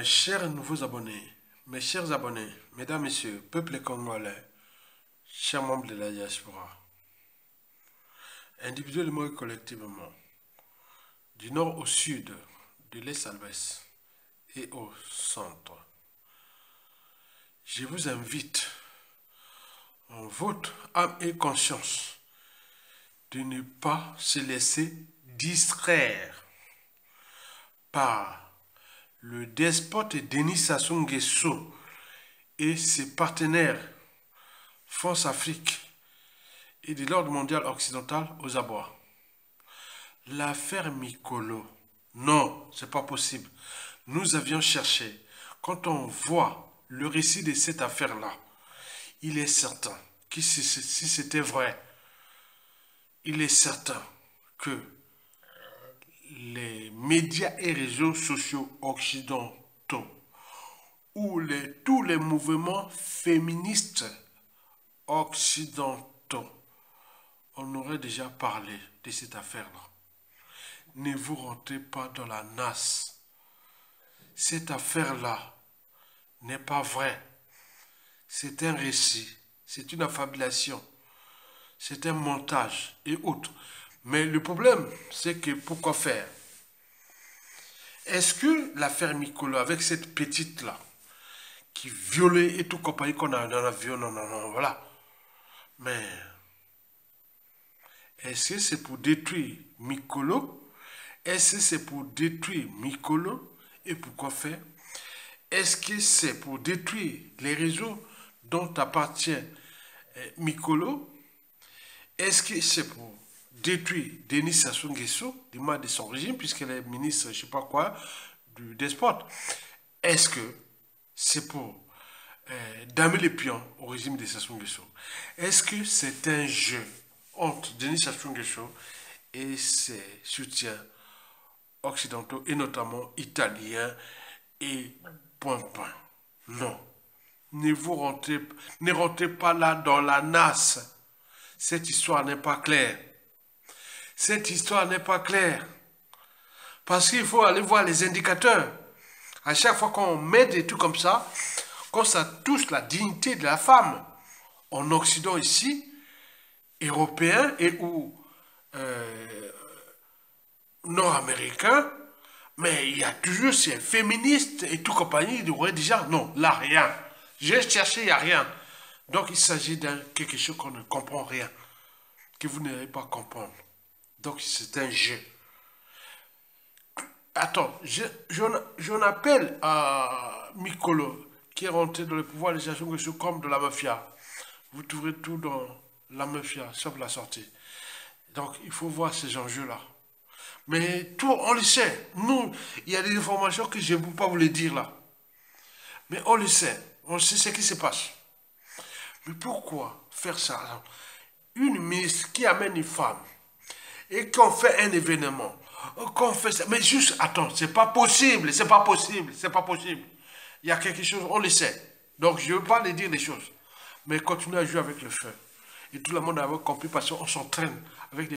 Mes chers nouveaux abonnés, mes chers abonnés, mesdames, messieurs, peuple congolais, chers membres de la diaspora, individuellement et collectivement, du nord au sud, de l'est à l'ouest et au centre, je vous invite, en votre âme et conscience, de ne pas se laisser distraire par le despote Denis Sassou Nguesso et ses partenaires France-Afrique et de l'ordre mondial occidental aux abois. L'affaire Mikolo, non, c'est pas possible. Nous avions cherché. Quand on voit le récit de cette affaire-là, il est certain que si c'était vrai, il est certain que les médias et réseaux sociaux occidentaux ou tous les mouvements féministes occidentaux, on aurait déjà parlé de cette affaire-là. Ne vous rentrez pas dans la nasse. Cette affaire-là n'est pas vraie. C'est un récit, c'est une affabulation, c'est un montage et autres. Mais le problème, c'est que pourquoi faire? Est-ce que l'affaire Mikolo, avec cette petite-là, qui violait et tout compagnie qu'on a dans l'avion, non, voilà. Mais, est-ce que c'est pour détruire Mikolo? Est-ce que c'est pour détruire Mikolo? Et pourquoi faire? Est-ce que c'est pour détruire les réseaux dont appartient Mikolo? Est-ce que c'est pour détruire Denis Sassou Nguesso, du moins de son régime, puisqu'elle est ministre, je ne sais pas quoi, du despote? Est-ce que c'est pour damer les pions au régime de Sassou Nguesso? Est-ce que c'est un jeu entre Denis Sassou Nguesso et ses soutiens occidentaux, et notamment italiens et point. Non. Ne rentrez pas là dans la nasse. Cette histoire n'est pas claire. Cette histoire n'est pas claire. Parce qu'il faut aller voir les indicateurs. À chaque fois qu'on met des trucs comme ça, quand ça touche la dignité de la femme, en Occident ici, européen et ou nord-américain, mais il y a toujours ces féministes et tout compagnie, ils devraient déjà, non, là, rien. J'ai cherché, il n'y a rien. Donc, il s'agit de quelque chose qu'on ne comprend rien, que vous n'allez pas comprendre. Donc, c'est un jeu. Attends, j'en appelle à Mikolo, qui est rentré dans le pouvoir de Sassou Nguesso comme de la mafia. Vous trouverez tout dans la mafia, sauf la sortie. Donc, il faut voir ces enjeux-là. Mais tout, on le sait. Nous, il y a des informations que je ne peux pas vous les dire là. Mais on le sait. On sait ce qui se passe. Mais pourquoi faire ça? Une ministre qui amène une femme et qu'on fait un événement, qu'on fait ça. Mais juste, attends, c'est pas possible, c'est pas possible, c'est pas possible. Il y a quelque chose, on le sait. Donc, je ne veux pas les dire les choses. Mais continuez à jouer avec le feu. Et tout le monde a compris parce qu'on s'entraîne avec des